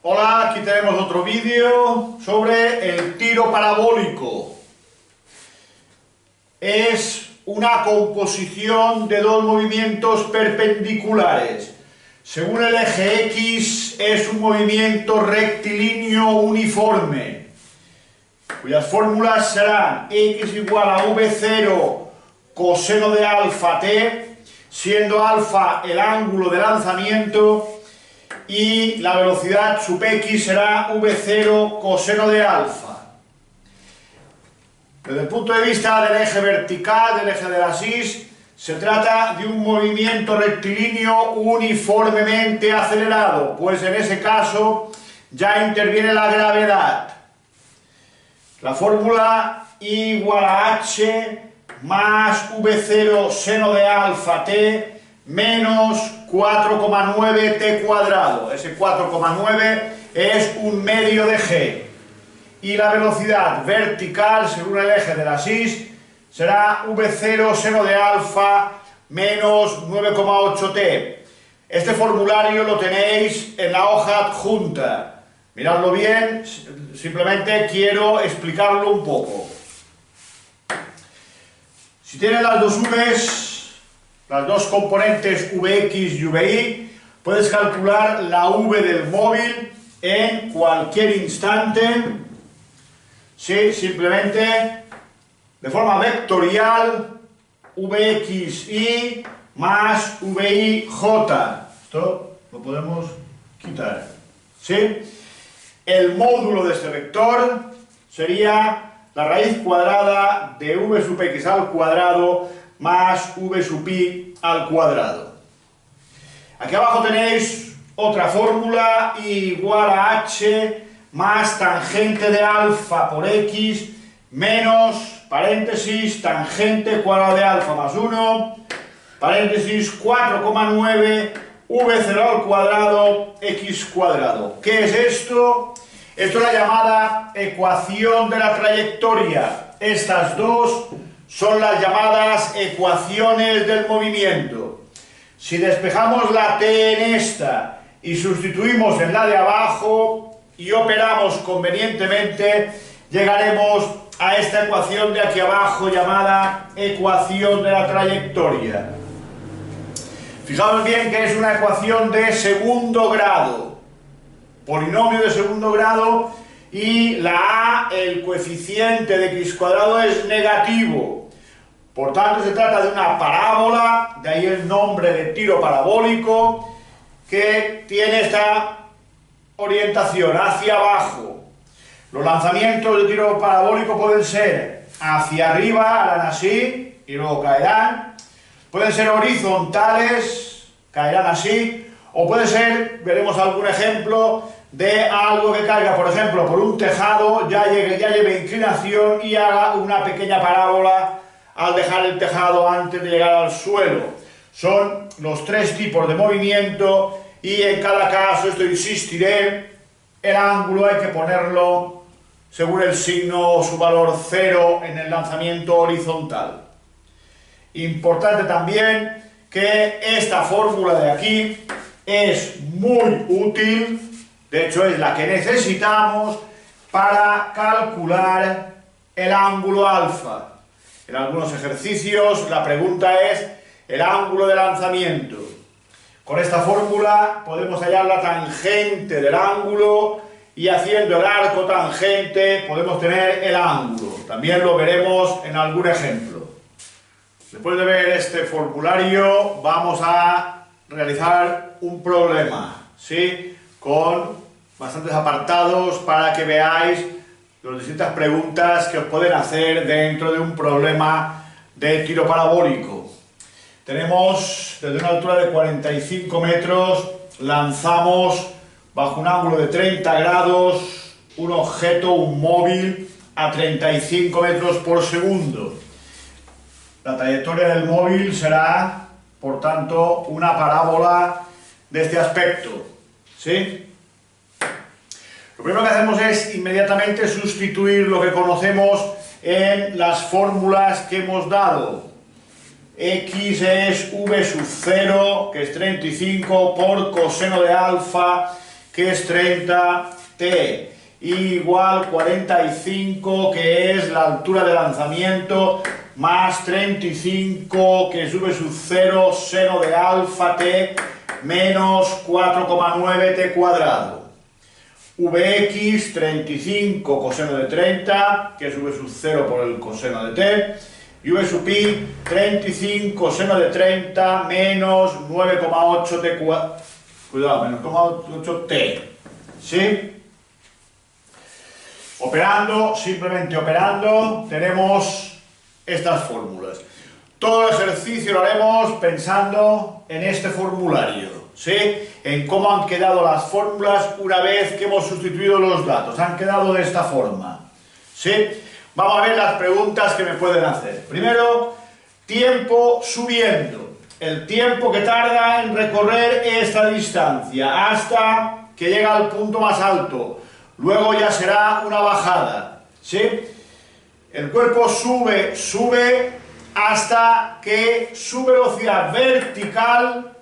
Hola, aquí tenemos otro vídeo sobre el tiro parabólico. Es una composición de dos movimientos perpendiculares. Según el eje X, es un movimiento rectilíneo uniforme, cuyas fórmulas serán X igual a V0 coseno de alfa t, siendo alfa el ángulo de lanzamiento, y la velocidad sub x será v0 coseno de alfa. Desde el punto de vista del eje vertical, del eje de la SIS, se trata de un movimiento rectilíneo uniformemente acelerado, pues en ese caso ya interviene la gravedad. La fórmula I igual a h más v0 seno de alfa t menos 4,9 t cuadrado. Ese 4,9 es un medio de g. Y la velocidad vertical, según el eje de la SIS, será v0 seno de alfa menos 9,8 t. Este formulario lo tenéis en la hoja adjunta. Miradlo bien, simplemente quiero explicarlo un poco. Si tienes las dos V's, las dos componentes Vx y Vy, puedes calcular la V del móvil en cualquier instante. Sí, simplemente de forma vectorial, Vxy más Vij. Esto lo podemos quitar. ¿Sí? El módulo de este vector sería la raíz cuadrada de v sub x al cuadrado más v sub i al cuadrado. Aquí abajo tenéis otra fórmula, I igual a h más tangente de alfa por x menos, paréntesis, tangente cuadrado de alfa más 1, paréntesis, 4,9 v0 al cuadrado x cuadrado. ¿Qué es esto? Esto es la llamada ecuación de la trayectoria. Estas dos son las llamadas ecuaciones del movimiento. Si despejamos la t en esta y sustituimos en la de abajo y operamos convenientemente, llegaremos a esta ecuación de aquí abajo llamada ecuación de la trayectoria. Fijaos bien que es una ecuación de segundo grado, polinomio de segundo grado, y la a, el coeficiente de x cuadrado, es negativo. Por tanto, se trata de una parábola, de ahí el nombre de tiro parabólico, que tiene esta orientación hacia abajo. Los lanzamientos de tiro parabólico pueden ser hacia arriba, harán así y luego caerán. Pueden ser horizontales, caerán así, o puede ser, veremos algún ejemplo, de algo que caiga, por ejemplo, por un tejado, ya lleve inclinación y haga una pequeña parábola al dejar el tejado antes de llegar al suelo. Son los tres tipos de movimiento y en cada caso, esto insistiré, el ángulo hay que ponerlo según el signo o su valor 0 en el lanzamiento horizontal. Importante también que esta fórmula de aquí es muy útil, de hecho es la que necesitamos para calcular el ángulo alfa. En algunos ejercicios la pregunta es el ángulo de lanzamiento. Con esta fórmula podemos hallar la tangente del ángulo y haciendo el arco tangente podemos tener el ángulo. También lo veremos en algún ejemplo. Después de ver este formulario vamos a realizar un problema, ¿sí? Con bastantes apartados para que veáis las distintas preguntas que os pueden hacer dentro de un problema de tiro parabólico. Tenemos desde una altura de 45 metros, lanzamos bajo un ángulo de 30 grados un objeto, un móvil, a 35 metros por segundo. La trayectoria del móvil será, por tanto, una parábola de este aspecto, ¿sí? Lo primero que hacemos es inmediatamente sustituir lo que conocemos en las fórmulas que hemos dado. X es v sub 0, que es 35, por coseno de alfa, que es 30t, igual 45, que es la altura de lanzamiento, más 35, que sube su 0, seno de alfa t, menos 4,9t cuadrado. Vx, 35 coseno de 30, que sube su 0 por el coseno de t, y v sub i, 35 coseno de 30 menos 9,8t cuadrado, cuidado, menos 9,8t, ¿sí? Operando, simplemente operando, tenemos estas fórmulas. Todo el ejercicio lo haremos pensando en este formulario, ¿sí? En cómo han quedado las fórmulas una vez que hemos sustituido los datos. Han quedado de esta forma, ¿sí? Vamos a ver las preguntas que me pueden hacer. Primero, tiempo subiendo. El tiempo que tarda en recorrer esta distancia hasta que llega al punto más alto. Luego ya será una bajada, ¿sí? El cuerpo sube hasta que su velocidad vertical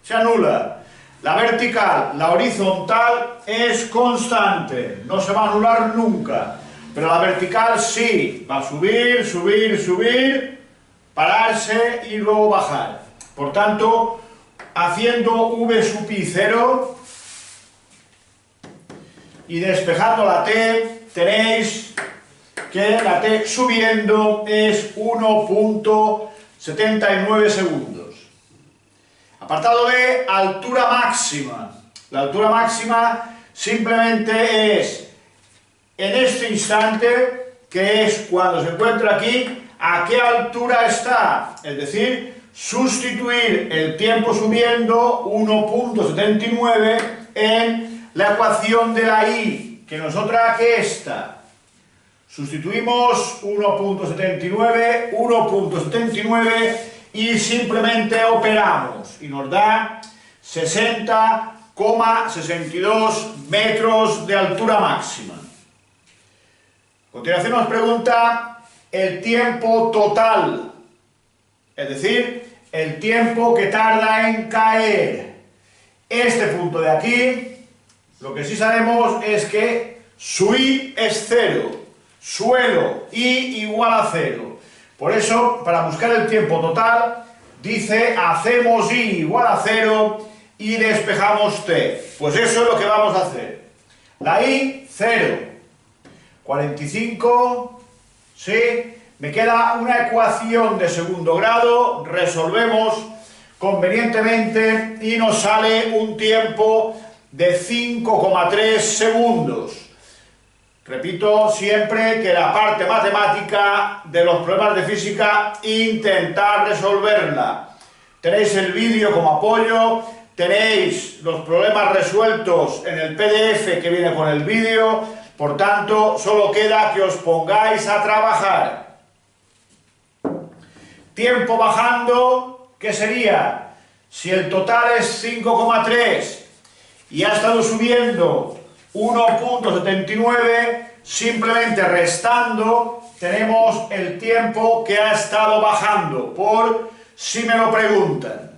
se anula. La vertical, la horizontal es constante, no se va a anular nunca. Pero la vertical sí, va a subir, subir, subir, pararse y luego bajar. Por tanto, haciendo v sub i 0 y despejando la t, tenéis que la t subiendo es 1,79 segundos. Apartado B, altura máxima. La altura máxima simplemente es en este instante, que es cuando se encuentra aquí, a qué altura está. Es decir, sustituir el tiempo subiendo 1,79 en la ecuación de la y, que nos otra que esta. Sustituimos 1,79 y simplemente operamos y nos da 60,62 metros de altura máxima. A continuación nos pregunta el tiempo total, es decir, el tiempo que tarda en caer. Este punto de aquí, lo que sí sabemos es que su i es 0, suelo i igual a 0. Por eso, para buscar el tiempo total, dice hacemos i igual a 0 y despejamos t. Pues eso es lo que vamos a hacer. La i, 0. 45, ¿sí? Me queda una ecuación de segundo grado, resolvemos convenientemente y nos sale un tiempo de 5,3 segundos. Repito siempre que la parte matemática de los problemas de física, intentar resolverla. Tenéis el vídeo como apoyo, tenéis los problemas resueltos en el PDF que viene con el vídeo, por tanto, solo queda que os pongáis a trabajar. Tiempo bajando, ¿qué sería? Si el total es 5,3 y ha estado subiendo 1,79, simplemente restando tenemos el tiempo que ha estado bajando, por si me lo preguntan.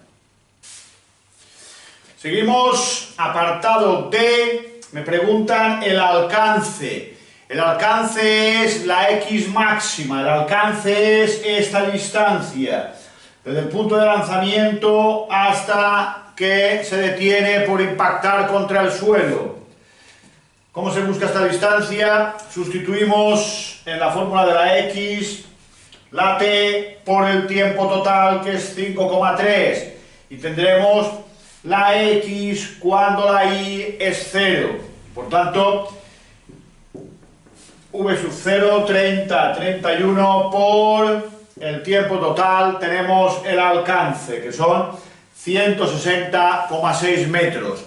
Seguimos, apartado D, me preguntan el alcance. El alcance es la X máxima, el alcance es esta distancia, desde el punto de lanzamiento hasta que se detiene por impactar contra el suelo. ¿Cómo se busca esta distancia? Sustituimos en la fórmula de la X la T por el tiempo total, que es 5,3, y tendremos la X cuando la Y es 0. Por tanto, V sub 0, 30, 31 por el tiempo total, tenemos el alcance, que son 160,6 metros.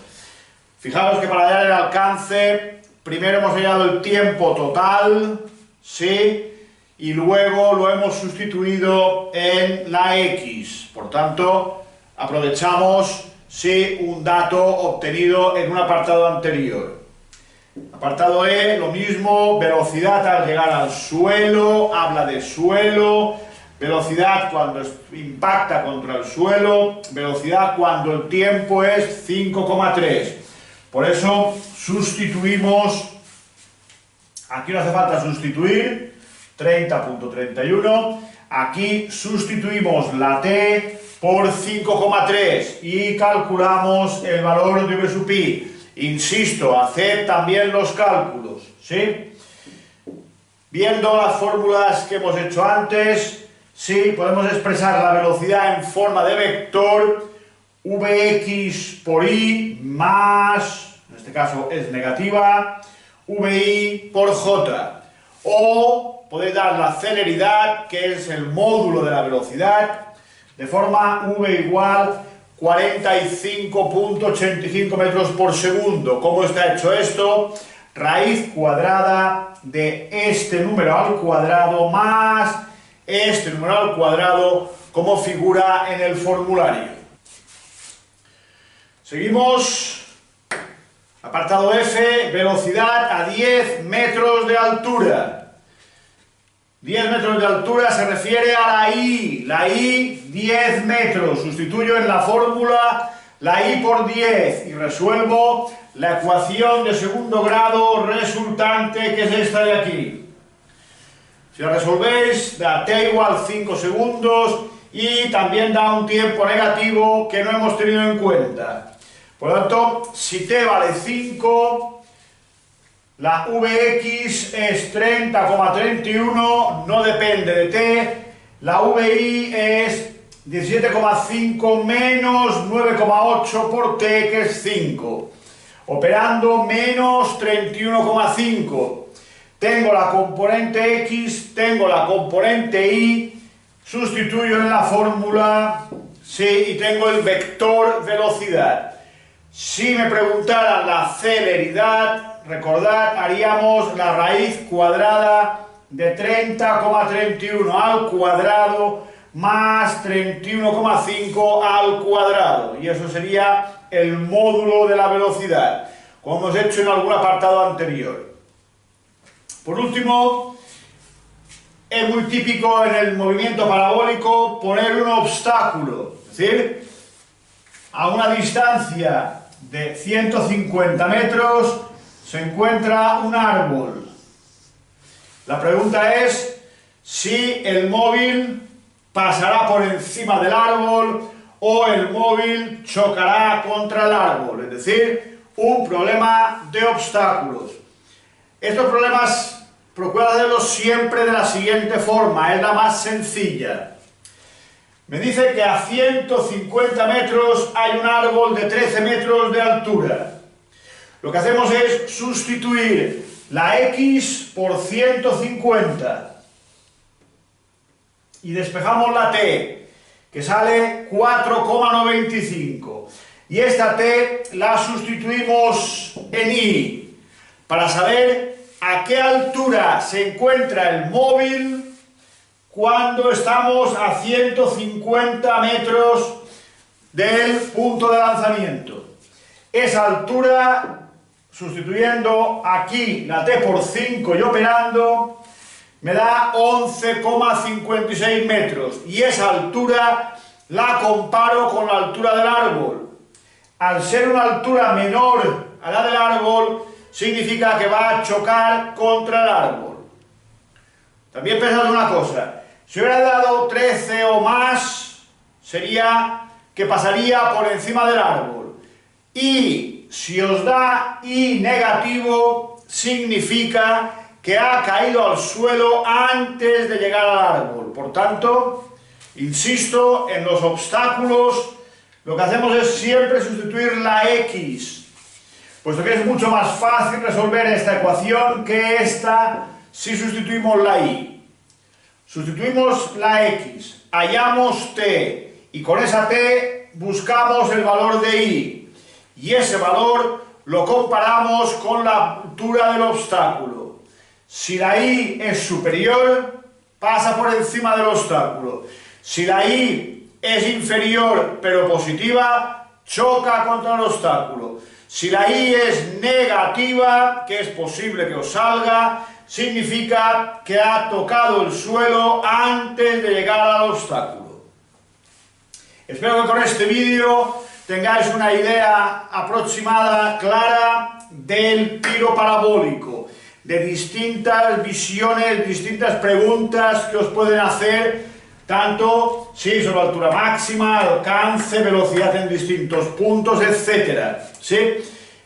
Fijaos que para hallar el alcance, primero hemos hallado el tiempo total, ¿sí? Y luego lo hemos sustituido en la X. Por tanto, aprovechamos, sí, un dato obtenido en un apartado anterior. Apartado E, lo mismo, velocidad al llegar al suelo, habla de suelo, velocidad cuando impacta contra el suelo, velocidad cuando el tiempo es 5,3. Por eso sustituimos, aquí no hace falta sustituir, 30.31, aquí sustituimos la t por 5,3 y calculamos el valor de v sub i. Insisto, haced también los cálculos, ¿sí? Viendo las fórmulas que hemos hecho antes, sí, podemos expresar la velocidad en forma de vector Vx por i más, en este caso es negativa, Vi por j. O podéis dar la celeridad, que es el módulo de la velocidad, de forma v igual 45.85 metros por segundo. ¿Cómo está hecho esto? Raíz cuadrada de este número al cuadrado más este número al cuadrado, como figura en el formulario. Seguimos. Apartado F, velocidad a 10 metros de altura. 10 metros de altura se refiere a la I. La I, 10 metros. Sustituyo en la fórmula la I por 10 y resuelvo la ecuación de segundo grado resultante, que es esta de aquí. Si la resolvéis, da t igual 5 segundos y también da un tiempo negativo que no hemos tenido en cuenta. Por lo tanto, si t vale 5, la Vx es 30,31, no depende de t, la Vi es 17,5 menos 9,8 por t, que es 5. Operando menos 31,5. Tengo la componente x, tengo la componente y, sustituyo en la fórmula, sí, y tengo el vector velocidad. Si me preguntaran la celeridad, recordad, haríamos la raíz cuadrada de 30,31 al cuadrado más 31,5 al cuadrado. Y eso sería el módulo de la velocidad, como hemos hecho en algún apartado anterior. Por último, es muy típico en el movimiento parabólico poner un obstáculo, es decir, a una distancia de 150 metros se encuentra un árbol. La pregunta es si el móvil pasará por encima del árbol o el móvil chocará contra el árbol, es decir, un problema de obstáculos. Estos problemas procura hacerlos siempre de la siguiente forma, es la más sencilla. Me dice que a 150 metros hay un árbol de 13 metros de altura. Lo que hacemos es sustituir la x por 150 y despejamos la t, que sale 4,95, y esta t la sustituimos en i para saber a qué altura se encuentra el móvil cuando estamos a 150 metros del punto de lanzamiento. Esa altura, sustituyendo aquí la t por 5 y operando, me da 11,56 metros. Y esa altura la comparo con la altura del árbol. Al ser una altura menor a la del árbol, significa que va a chocar contra el árbol. También pensad una cosa. Si hubiera dado 13 o más, sería que pasaría por encima del árbol. Y si os da I negativo, significa que ha caído al suelo antes de llegar al árbol. Por tanto, insisto, en los obstáculos lo que hacemos es siempre sustituir la x, puesto que es mucho más fácil resolver esta ecuación que esta si sustituimos la y. Sustituimos la x, hallamos t, y con esa t buscamos el valor de i, y ese valor lo comparamos con la altura del obstáculo. Si la i es superior, pasa por encima del obstáculo. Si la i es inferior pero positiva, choca contra el obstáculo. Si la i es negativa, que es posible que os salga, significa que ha tocado el suelo antes de llegar al obstáculo. Espero que con este vídeo tengáis una idea aproximada, clara, del tiro parabólico, de distintas visiones, distintas preguntas que os pueden hacer, tanto sí, sobre altura máxima, alcance, velocidad en distintos puntos, etc. ¿Sí?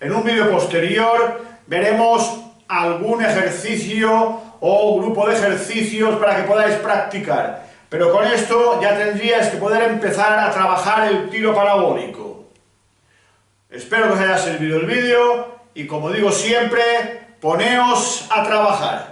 En un vídeo posterior veremos algún ejercicio o grupo de ejercicios para que podáis practicar. Pero con esto ya tendríais que poder empezar a trabajar el tiro parabólico. Espero que os haya servido el vídeo y, como digo siempre, poneos a trabajar.